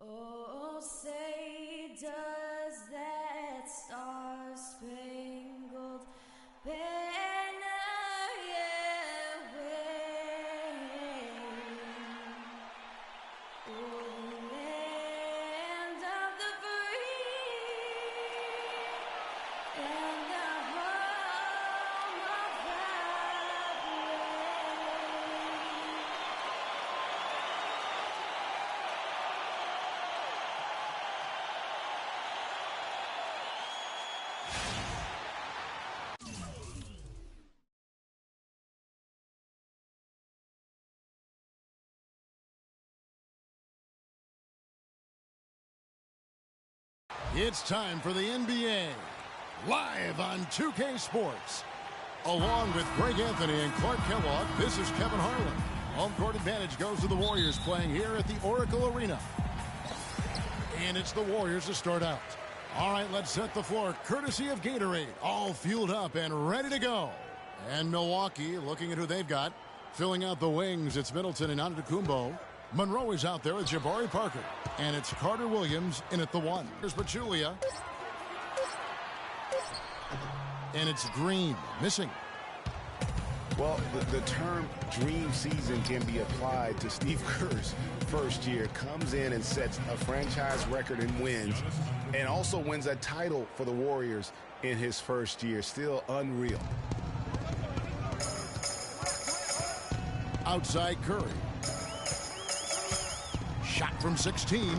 Oh, say does that star-spangled banner yet wave o'er the land of the free and the home of the It's time for the NBA, live on 2K Sports. Along with Greg Anthony and Clark Kellogg, this is Kevin Harlan. Home court advantage goes to the Warriors playing here at the Oracle Arena. And it's the Warriors to start out. All right, let's set the floor courtesy of Gatorade. All fueled up and ready to go. And Milwaukee, looking at who they've got. Filling out the wings, it's Middleton and Antetokounmpo. Monroe is out there with Jabari Parker. And it's Carter Williams in at the one. Here's Pachulia. And it's Green missing. Well, the term dream season can be applied to Steve Kerr's first year. Comes in and sets a franchise record in wins and also wins a title for the Warriors in his first year. Still unreal. Outside Curry. Shot from 16.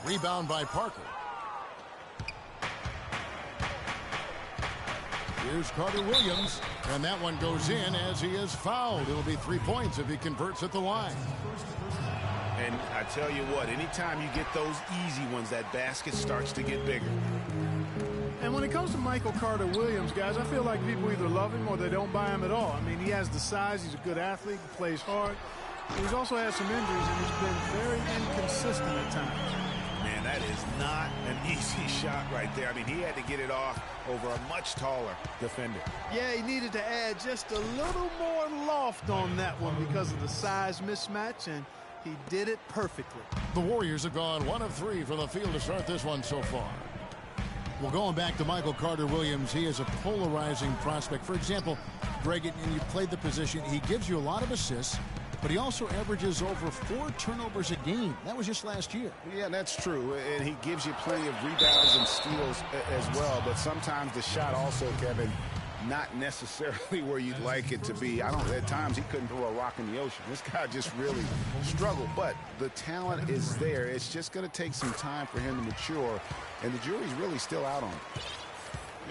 Rebound by Parker. Here's Carter Williams. And that one goes in as he is fouled. It'll be 3 points if he converts at the line. And I tell you what, anytime you get those easy ones, that basket starts to get bigger. And when it comes to Michael Carter Williams, guys, I feel like people either love him or they don't buy him at all. I mean, he has the size. He's a good athlete. He plays hard. He's also had some injuries, and he's been very inconsistent at times. Man, that is not an easy shot right there. I mean, he had to get it off over a much taller defender. Yeah, he needed to add just a little more loft on that one because of the size mismatch, and he did it perfectly. The Warriors have gone 1 of 3 from the field to start this one so far. Well, going back to Michael Carter Williams, he is a polarizing prospect. For example, Greg, and you played the position, he gives you a lot of assists, but he also averages over 4 turnovers a game. That was just last year. Yeah, that's true. And he gives you plenty of rebounds and steals as well. But sometimes the shot also, Kevin, not necessarily where you'd like it to be. At times he couldn't throw a rock in the ocean. This guy just really struggled. But the talent is there. It's just going to take some time for him to mature. And the jury's really still out on him.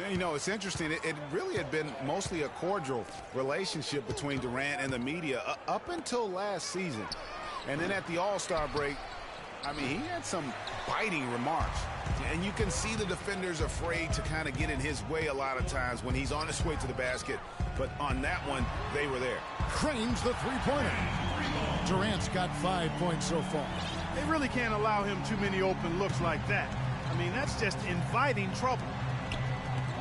You know, it's interesting. It really had been mostly a cordial relationship between Durant and the media up until last season. And then at the All-Star break, I mean, he had some biting remarks. And you can see the defenders afraid to kind of get in his way a lot of times when he's on his way to the basket. But on that one, they were there. Cranes the three-pointer. Durant's got 5 points so far. They really can't allow him too many open looks like that. I mean, that's just inviting trouble.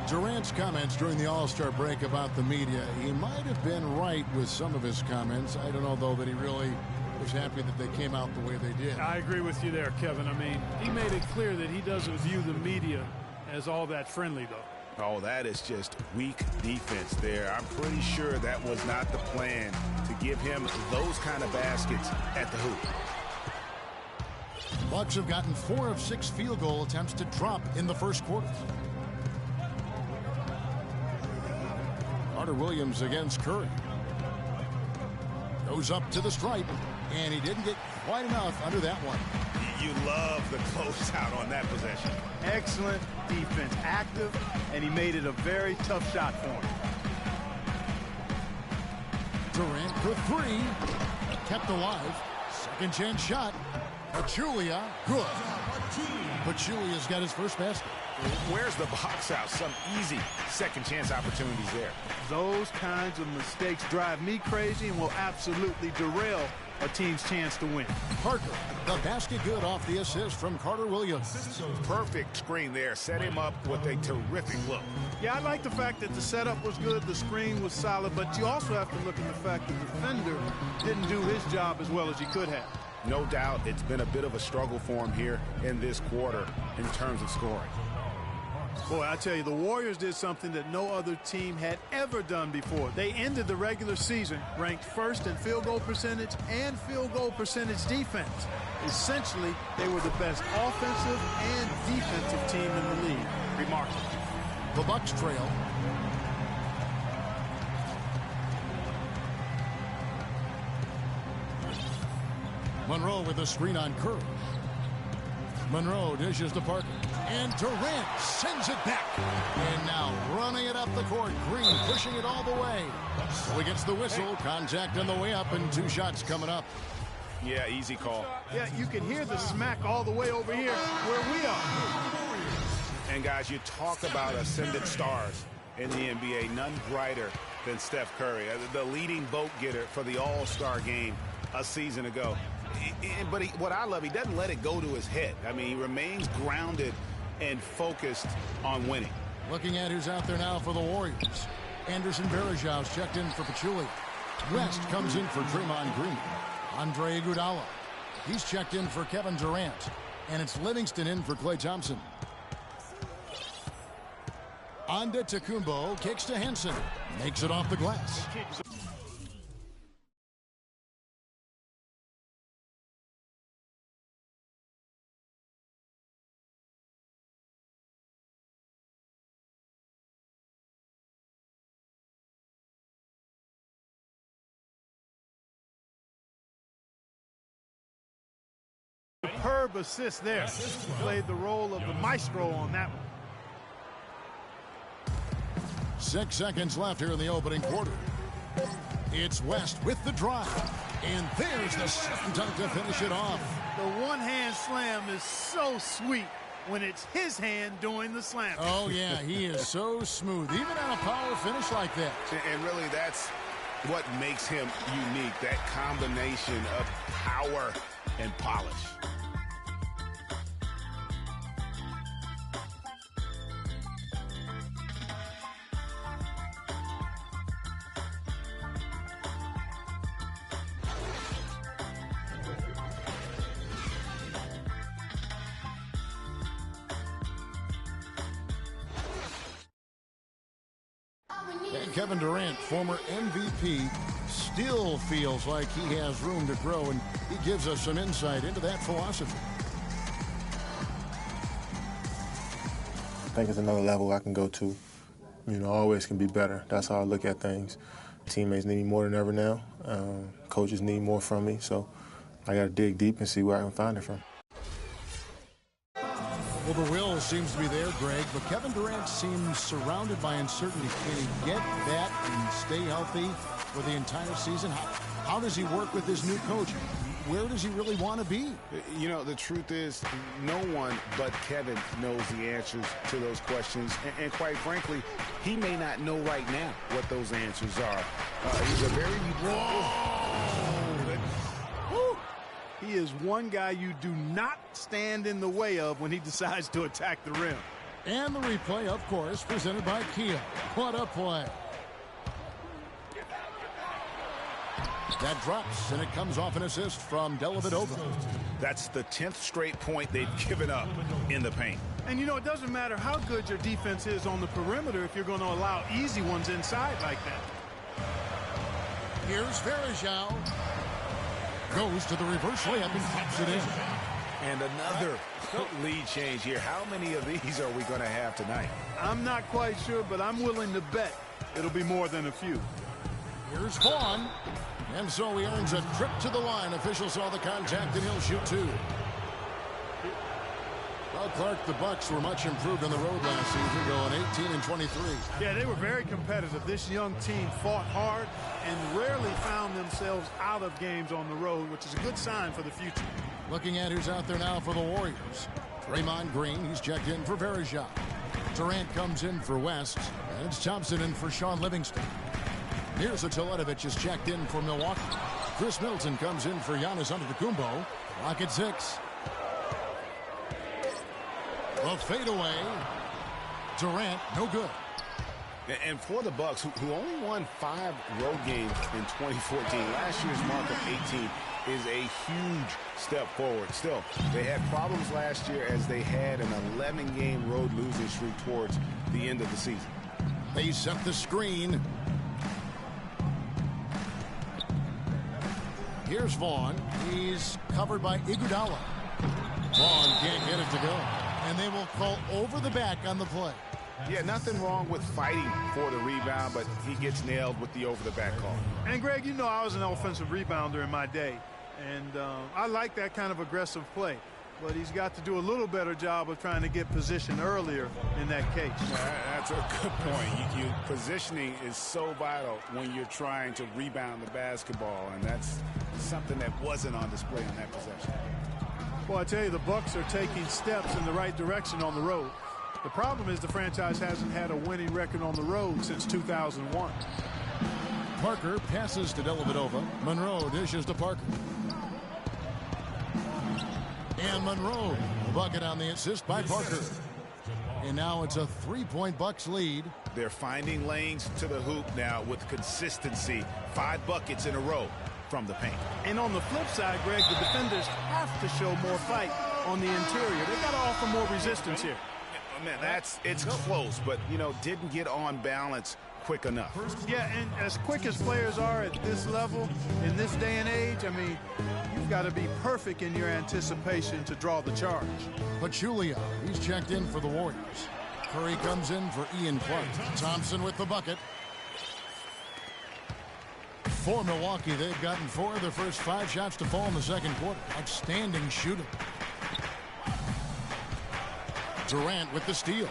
Durant's comments during the All-Star break about the media, he might have been right with some of his comments. I don't know, though, that he really was happy that they came out the way they did. I agree with you there, Kevin. I mean, he made it clear that he doesn't view the media as all that friendly, though. Oh, that is just weak defense there. I'm pretty sure that was not the plan to give him those kind of baskets at the hoop. Bucks have gotten 4 of 6 field goal attempts to drop in the first quarter. Carter Williams against Curry. Goes up to the stripe, and he didn't get quite enough under that one. You love the closeout on that possession. Excellent defense, active, and he made it a very tough shot for him. Durant for 3, kept alive. Second chance shot. Pachulia, good. Pachulia's got his first basket. Where's the box out? Some easy second chance opportunities there. Those kinds of mistakes drive me crazy and will absolutely derail a team's chance to win. Parker, the basket good off the assist from Carter Williams. Perfect screen there. Set him up with a terrific look. Yeah, I like the fact that the setup was good, the screen was solid, but you also have to look at the fact that the defender didn't do his job as well as he could have. No doubt it's been a bit of a struggle for him here in this quarter in terms of scoring. Boy, I tell you, the Warriors did something that no other team had ever done before. They ended the regular season ranked first in field goal percentage and field goal percentage defense. Essentially, they were the best offensive and defensive team in the league. Remarkable. The Bucks trail. Monroe with a screen on Curry. Monroe dishes to Parker. And Durant sends it back. And now running it up the court. Green pushing it all the way. So he gets the whistle. Contact on the way up and 2 shots coming up. Yeah, easy call. Yeah, you can hear the smack all the way over here where we are. And guys, you talk about ascendant stars in the NBA. None brighter than Steph Curry, the leading vote getter for the All-Star game a season ago. But what I love, he doesn't let it go to his head. I mean, he remains grounded and focused on winning. Looking at who's out there now for the Warriors. Anderson Varejão's checked in for Pachulia. West comes in for Draymond Green. Andre Iguodala. He's checked in for Kevin Durant. And it's Livingston in for Klay Thompson. Antetokounmpo kicks to Henson. Makes it off the glass. Superb assist there. Played the role of the maestro on that one. 6 seconds left here in the opening quarter. It's West with the drive. And there's the slam dunk to finish it off. The one-hand slam is so sweet when it's his hand doing the slam. Oh, yeah, he is so smooth, even on a power finish like that. And really, that's what makes him unique, that combination of power and polish. And Kevin Durant, former MVP, still feels like he has room to grow, and he gives us some insight into that philosophy. I think it's another level I can go to. You know, always can be better. That's how I look at things. Teammates need me more than ever now. Coaches need more from me, so I got to dig deep and see where I can find it from. Well, the will seems to be there, Greg, but Kevin Durant seems surrounded by uncertainty. Can he get that and stay healthy for the entire season? How does he work with his new coach? Where does he really want to be? You know, the truth is, no one but Kevin knows the answers to those questions. And quite frankly, he may not know right now what those answers are. He's a very... He is one guy you do not stand in the way of when he decides to attack the rim. And the replay, of course, presented by Kia. What a play. That drops, and it comes off an assist from Dellavedova. That's the 10th straight point they've given up in the paint. And, you know, it doesn't matter how good your defense is on the perimeter if you're going to allow easy ones inside like that. Here's Varejão. Goes to the reverse layup and pops it in. And another lead change here. How many of these are we going to have tonight? I'm not quite sure, but I'm willing to bet it'll be more than a few. Here's Vaughn. And so he earns a trip to the line. Officials saw the contact, and he'll shoot 2. Well, Clark, the Bucks were much improved on the road last season, going 18-23. Yeah, they were very competitive. This young team fought hard and rarely found themselves out of games on the road, which is a good sign for the future. Looking at who's out there now for the Warriors. Draymond Green, he's checked in for Varejão. Durant comes in for West, and it's Thompson in for Sean Livingston. Here's Teletovic is checked in for Milwaukee. Chris Middleton comes in for Giannis Antetokounmpo. Clock at 6. The fadeaway. Durant, no good. And for the Bucks, who only won 5 road games in 2014, last year's mark of 18 is a huge step forward. Still, they had problems last year as they had an 11-game road losing streak towards the end of the season. They set the screen. Here's Vaughn. He's covered by Iguodala. Vaughn can't get it to go. And they will call over the back on the play. Yeah, nothing wrong with fighting for the rebound, but he gets nailed with the over-the-back call. And, Greg, you know I was an offensive rebounder in my day, and I like that kind of aggressive play. But he's got to do a little better job of trying to get position earlier in that case. That's a good point. Positioning is so vital when you're trying to rebound the basketball, and that's something that wasn't on display on that possession. Well, I tell you, the Bucks are taking steps in the right direction on the road. The problem is the franchise hasn't had a winning record on the road since 2001. Parker passes to Dellavedova. Monroe dishes to Parker. And Monroe, the bucket on the assist by Parker. And now it's a 3-point Bucks lead. They're finding lanes to the hoop now with consistency. 5 buckets in a row from the paint. And on the flip side, Greg, the defenders have to show more fight on the interior. They got to offer more resistance here. Man, it's close, but, didn't get on balance quick enough. Yeah, and as quick as players are at this level, in this day and age, I mean, you've got to be perfect in your anticipation to draw the charge. Pachulia, he's checked in for the Warriors. Curry comes in for Ian Clark. Thompson with the bucket. For Milwaukee, they've gotten 4 of their first 5 shots to fall in the second quarter. Outstanding shooting. Durant with the steal.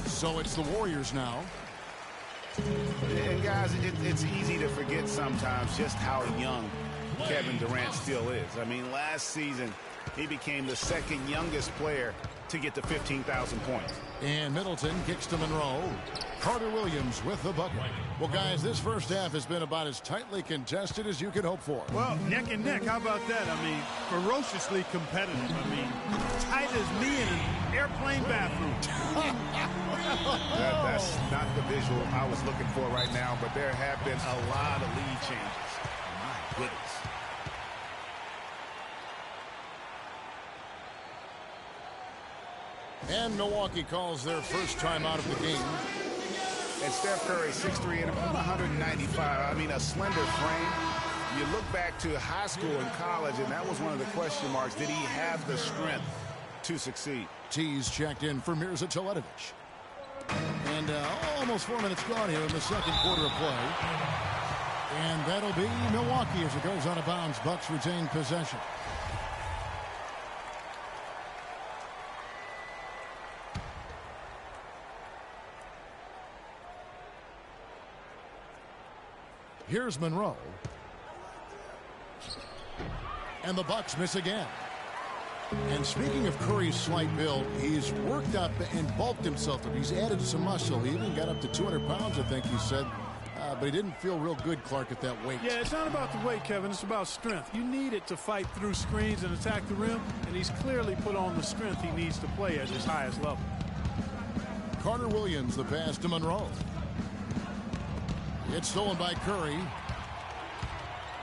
So it's the Warriors now. And guys, it's easy to forget sometimes just how young Kevin Durant still is. I mean, last season, he became the second youngest player to get to 15,000 points. And Middleton kicks to Monroe. Carter Williams with the bucket. Well, guys, this first half has been about as tightly contested as you could hope for. Well, neck and neck. How about that? I mean, ferociously competitive. I mean, tight as me in an airplane bathroom. That's not the visual I was looking for right now, but there have been a lot of lead changes. My goodness. And Milwaukee calls their first time out of the game. And Steph Curry, 6'3" and about 195. I mean, a slender frame. You look back to high school and college, and that was one of the question marks. Did he have the strength to succeed? T's checked in for Mirza Teletovic. And almost 4 minutes gone here in the second quarter of play. And that'll be Milwaukee as it goes out of bounds. Bucks retain possession. Here's Monroe. And the Bucks miss again. And speaking of Curry's slight build, he's worked up and bulked himself up. He's added some muscle. He even got up to 200 pounds, I think he said. But he didn't feel real good, Clark, at that weight. Yeah, it's not about the weight, Kevin. It's about strength. You need it to fight through screens and attack the rim, and he's clearly put on the strength he needs to play at his highest level. Carter Williams, the pass to Monroe. It's stolen by Curry.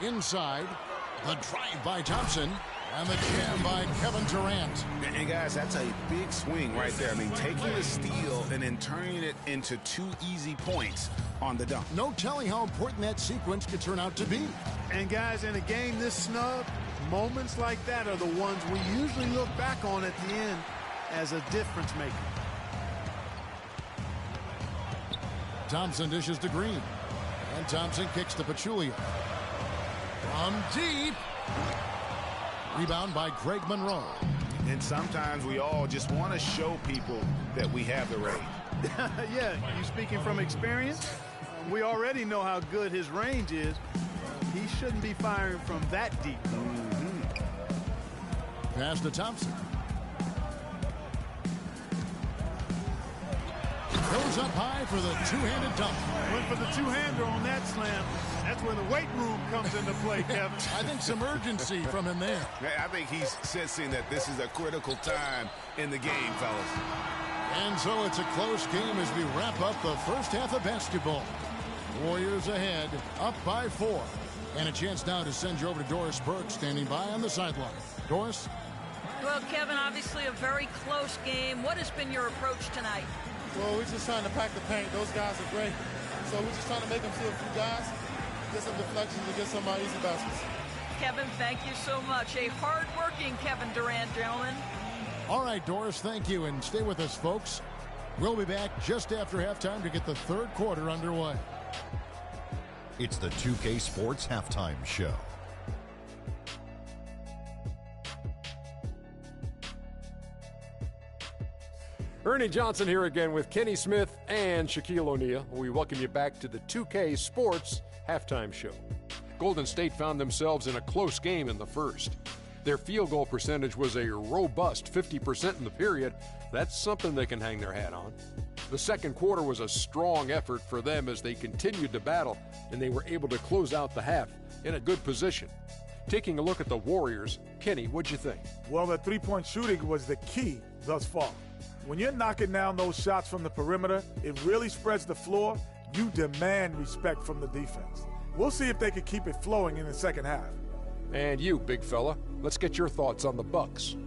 Inside. The drive by Thompson. And the jam by Kevin Durant. And guys, that's a big swing right there. I mean, taking a steal and then turning it into 2 easy points on the dunk. No telling how important that sequence could turn out to be. And guys, in a game this snug, moments like that are the ones we usually look back on at the end as a difference maker. Thompson dishes to Green. And Thompson kicks to Pachulia. From deep. Rebound by Greg Monroe. And sometimes we all just want to show people that we have the range. Yeah, you speaking from experience? We already know how good his range is. He shouldn't be firing from that deep. Pass to Thompson. Goes up high for the two-handed dunk. Went for the two-hander on that slam. That's where the weight room comes into play, Kevin. I think some urgency from him there. I think he's sensing that this is a critical time in the game, fellas. And so it's a close game as we wrap up the first half of basketball. Warriors ahead, up by 4. And a chance now to send you over to Doris Burke, standing by on the sideline. Doris? Well, Kevin, obviously a very close game. What has been your approach tonight? Well, we're just trying to pack the paint. Those guys are great. So we're just trying to make them see a few guys, get some deflections, and get some easy baskets. Kevin, thank you so much. A hard-working Kevin Durant, gentlemen. All right, Doris, thank you. And stay with us, folks. We'll be back just after halftime to get the third quarter underway. It's the 2K Sports Halftime Show. Ernie Johnson here again with Kenny Smith and Shaquille O'Neal. We welcome you back to the 2K Sports Halftime Show. Golden State found themselves in a close game in the first. Their field goal percentage was a robust 50% in the period. That's something they can hang their hat on. The second quarter was a strong effort for them as they continued to battle, and they were able to close out the half in a good position. Taking a look at the Warriors, Kenny, what'd you think? Well, the three-point shooting was the key thus far. When you're knocking down those shots from the perimeter, it really spreads the floor. You demand respect from the defense. We'll see if they can keep it flowing in the second half. And you, big fella, let's get your thoughts on the Bucks.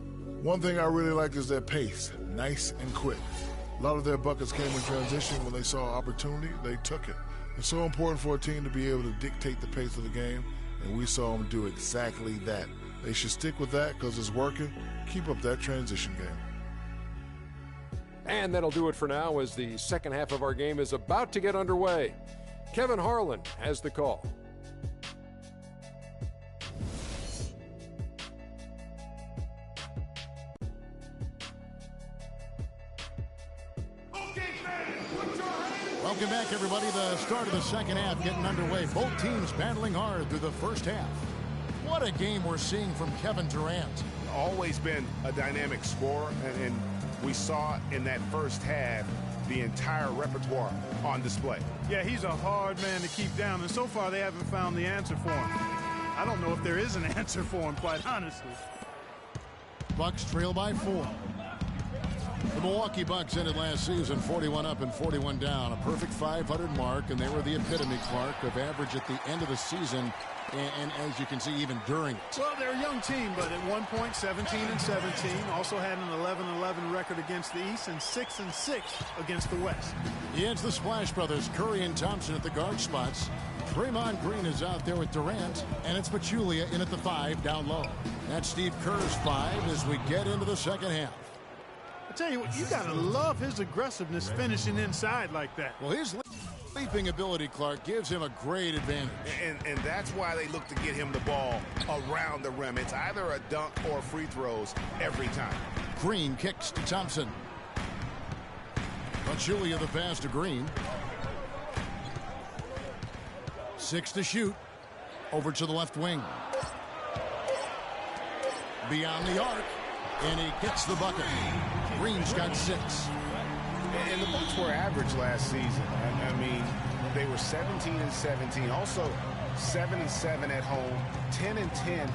One thing I really like is their pace, nice and quick. A lot of their buckets came in transition. When they saw opportunity, they took it. It's so important for a team to be able to dictate the pace of the game, and we saw them do exactly that. They should stick with that because it's working. Keep up that transition game. And that'll do it for now as the second half of our game is about to get underway. Kevin Harlan has the call. Welcome back, everybody. The start of the second half getting underway. Both teams battling hard through the first half. What a game we're seeing from Kevin Durant. Always been a dynamic scorer, and we saw in that first half the entire repertoire on display. Yeah, he's a hard man to keep down, and so far they haven't found the answer for him. I don't know if there is an answer for him, quite honestly. Bucks trail by 4. The Milwaukee Bucks ended last season 41 up and 41 down, a perfect 500 mark, and they were the epitome, Clark, of average at the end of the season, and as you can see, even during it. Well, they're a young team, but at one point, 17-17, also had an 11-11 record against the East and 6-6 against the West. It's the Splash Brothers, Curry and Thompson at the guard spots. Draymond Green is out there with Durant, and it's Pachulia in at the 5 down low. That's Steve Kerr's 5 as we get into the second half. I tell you what, you got to love his aggressiveness finishing inside like that. Well, his leaping ability, Clark, gives him a great advantage. And that's why they look to get him the ball around the rim. It's either a dunk or free throws every time. Green kicks to Thompson. Pachulia the pass to Green. 6 to shoot. Over to the left wing. Beyond the arc. And he gets the bucket. Green's got 6. And the Bucks were average last season. I mean, they were 17-17. Also 7-7 at home, 10-10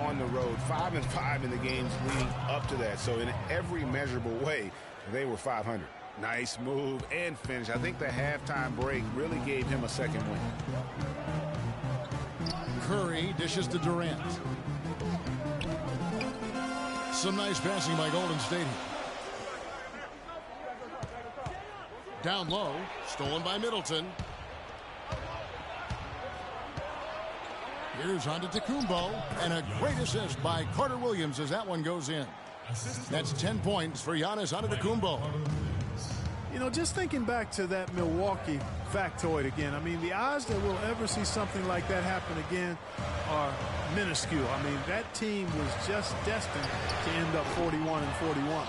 on the road, 5-5 in the games leading up to that. So in every measurable way, they were 500. Nice move and finish. I think the halftime break really gave him a second win. Curry dishes to Durant. Some nice passing by Golden State. Down low, stolen by Middleton. Here's Antetokounmpo, and a great assist by Carter Williams as that one goes in. That's 10 points for Giannis Antetokounmpo. You know, just thinking back to that Milwaukee factoid again, I mean, the odds that we'll ever see something like that happen again are minuscule. I mean, that team was just destined to end up 41-41.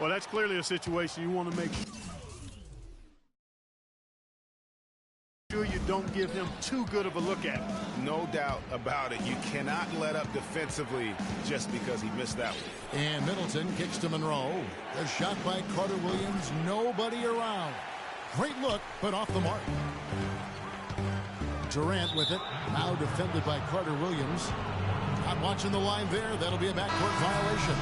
Well, that's clearly a situation you want to make sure you don't give him too good of a look at it. No doubt about it. You cannot let up defensively just because he missed that one. And Middleton kicks to Monroe. The shot by Carter Williams. Nobody around. Great look, but off the mark. Durant with it. Now defended by Carter Williams. Not watching the line there. That'll be a backcourt violation.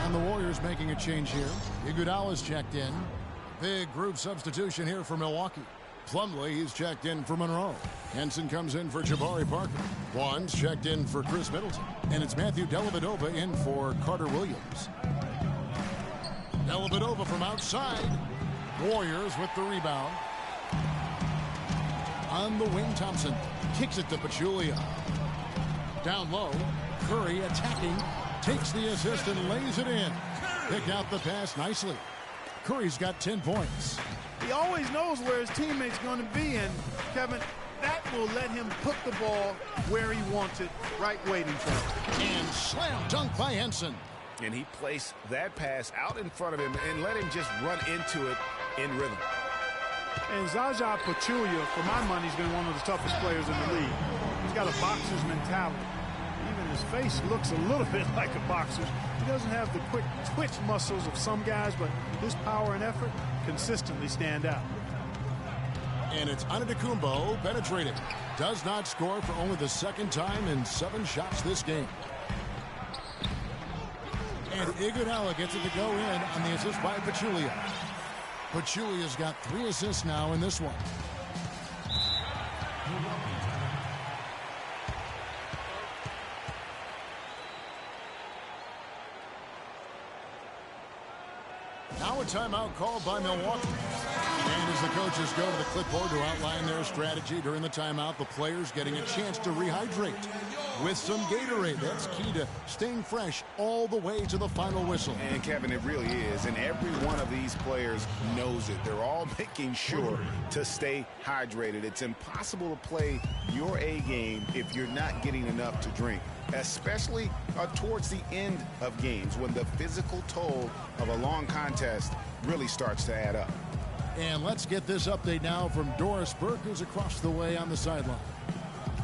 And the Warriors making a change here. Iguodala's checked in. Big group substitution here for Milwaukee. Plumlee, he's checked in for Monroe. Henson comes in for Jabari Parker. Juan's checked in for Chris Middleton. And it's Matthew Dellavedova in for Carter Williams. Dellavedova from outside. Warriors with the rebound. On the wing, Thompson kicks it to Pachulia. Down low, Curry attacking. Takes the assist and lays it in. Picked out the pass nicely. Curry's got 10 points. He always knows where his teammate's going to be, and Kevin, that will let him put the ball where he wants it, right waiting for him. And slam dunk by Henson. And he placed that pass out in front of him and let him just run into it in rhythm. And Zaza Pachulia, for my money, has been one of the toughest players in the league. He's got a boxer's mentality. Even his face looks a little bit like a boxer's. He doesn't have the quick twitch muscles of some guys, but his power and effort consistently stand out. And it's Antetokounmpo penetrated. Does not score for only the second time in 7 shots this game. And Iguodala gets it to go in on the assist by Pachulia. Pachulia's got 3 assists now in this one. Now a timeout called by Milwaukee. And as the coaches go to the clipboard to outline their strategy during the timeout, the players getting a chance to rehydrate with some Gatorade. That's key to staying fresh all the way to the final whistle. And Kevin, it really is. And every one of these players knows it. They're all making sure to stay hydrated. It's impossible to play your A game if you're not getting enough to drink, especially towards the end of games when the physical toll of a long contest really starts to add up. And let's get this update now from Doris Burke, who's across the way on the sideline.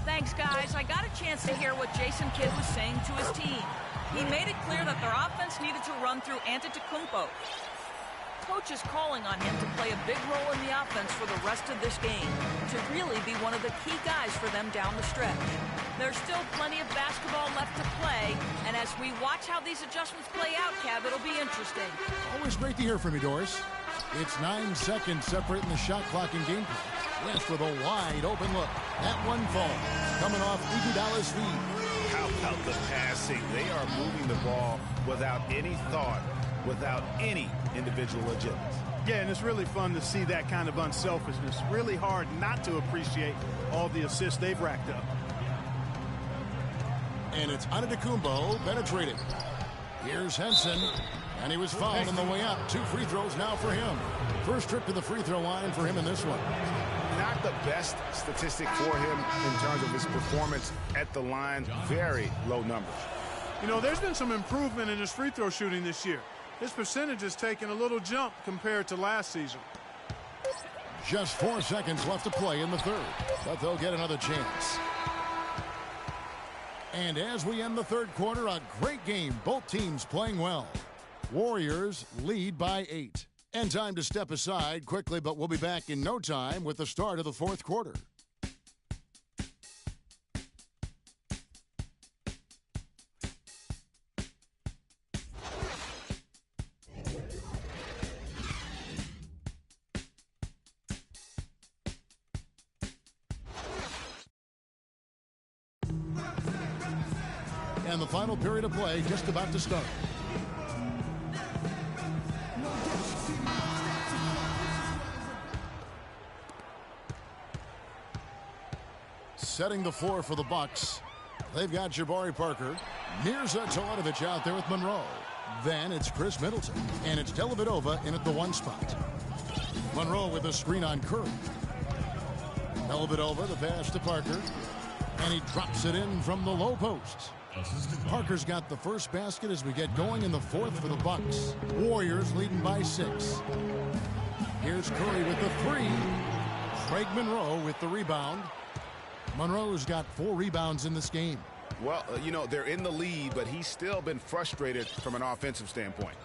Thanks, guys. I got a chance to hear what Jason Kidd was saying to his team. He made it clear that their offense needed to run through Antetokounmpo. Coach is calling on him to play a big role in the offense for the rest of this game, to really be one of the key guys for them down the stretch. There's still plenty of basketball left to play, and as we watch how these adjustments play out, Kev, it'll be interesting. Always great to hear from you, Doris. It's 9 seconds separating the shot clock and game clock. West with a wide open look. That one falls. Coming off Iguodala's feed. How about the passing? They are moving the ball without any thought, without any individual agility. Yeah, and it's really fun to see that kind of unselfishness. Really hard not to appreciate all the assists they've racked up. And it's Antetokounmpo penetrating. Here's Henson. And he was fouled on the way out. 2 free throws now for him. First trip to the free throw line for him in this one. Not the best statistic for him in terms of his performance at the line. Very low numbers. You know, there's been some improvement in his free throw shooting this year. His percentage has taken a little jump compared to last season. Just 4 seconds left to play in the third, but they'll get another chance. And as we end the third quarter, a great game. Both teams playing well. Warriors lead by 8. And time to step aside quickly, but we'll be back in no time with the start of the fourth quarter. And the final period of play just about to start. Setting the floor for the Bucks. They've got Jabari Parker. Mirza Teletovic out there with Monroe. Then it's Chris Middleton. And it's Dellavedova in at the 1 spot. Monroe with a screen on Curry. Dellavedova, the pass to Parker. And he drops it in from the low post. Parker's got the first basket as we get going in the fourth for the Bucks. Warriors leading by 6. Here's Curry with the 3. Craig Monroe with the rebound. Monroe's got 4 rebounds in this game. Well, you know, they're in the lead, but he's still been frustrated from an offensive standpoint.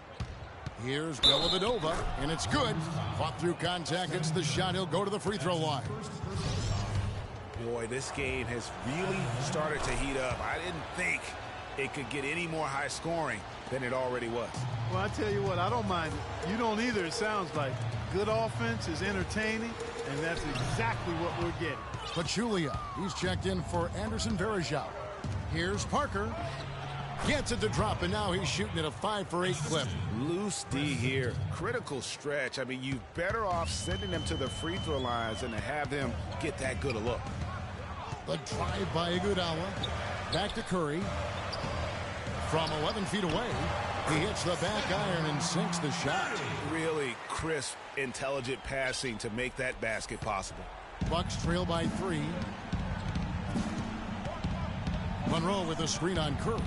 Here's Dellavedova, and it's good. Fought through contact, hits the shot. He'll go to the free throw line. Boy, this game has really started to heat up. I didn't think it could get any more high scoring than it already was. Well, I tell you what, I don't mind it. You don't either, it sounds like. Good offense is entertaining, and that's exactly what we're getting. Pachulia, he's checked in for Anderson Varejao. Here's Parker. Gets it to drop, and now he's shooting at a 5-for-8 clip. Loose D here. Critical stretch. I mean, you're better off sending them to the free throw lines than to have them get that good a look. The drive by Iguodala. Back to Curry. From 11 feet away, he hits the back iron and sinks the shot. Really crisp, intelligent passing to make that basket possible. Bucks trail by 3. Monroe with a screen on Curry.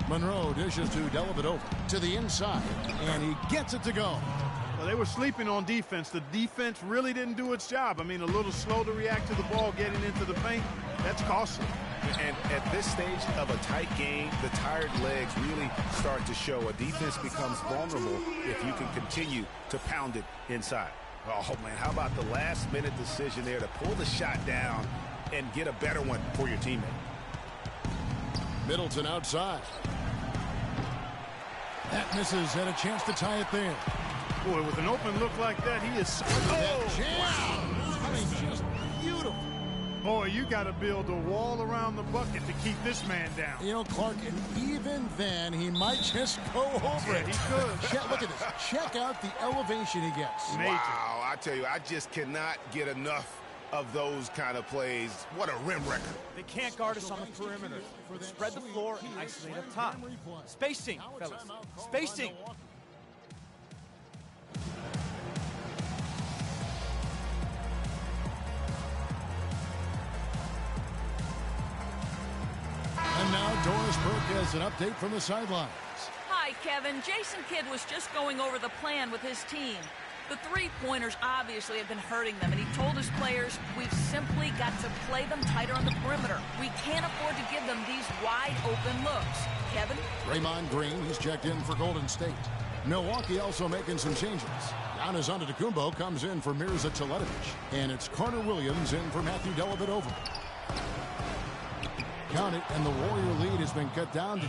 Monroe dishes to Dellavedova to the inside, and he gets it to go. Well, they were sleeping on defense. The defense really didn't do its job. I mean, a little slow to react to the ball getting into the paint. That's costly. And at this stage of a tight game, the tired legs really start to show. A defense becomes vulnerable if you can continue to pound it inside. Oh, man, how about the last-minute decision there to pull the shot down and get a better one for your teammate? Middleton outside. That misses, and a chance to tie it there. Boy, with an open look like that, he is... Wow! I mean, just beautiful. Boy, you got to build a wall around the bucket to keep this man down. You know, Clark, and even then, he might just go over it. He could. Look at this. Check out the elevation he gets. Major. Wow, I tell you, I just cannot get enough of those kind of plays. What a rim wrecker. They can't guard us on the perimeter. Spread the floor and isolate up top. Spacing, fellas. Spacing. And now Doris Burke has an update from the sidelines. Hi, Kevin. Jason Kidd was just going over the plan with his team. The three-pointers obviously have been hurting them, and he told his players, we've simply got to play them tighter on the perimeter. We can't afford to give them these wide-open looks. Kevin? Draymond Green, he's checked in for Golden State. Milwaukee also making some changes. Giannis Antetokounmpo comes in for Mirza Teletovic, and it's Carter Williams in for Matthew Dellavedova. Count it, and the Warrior lead has been cut down to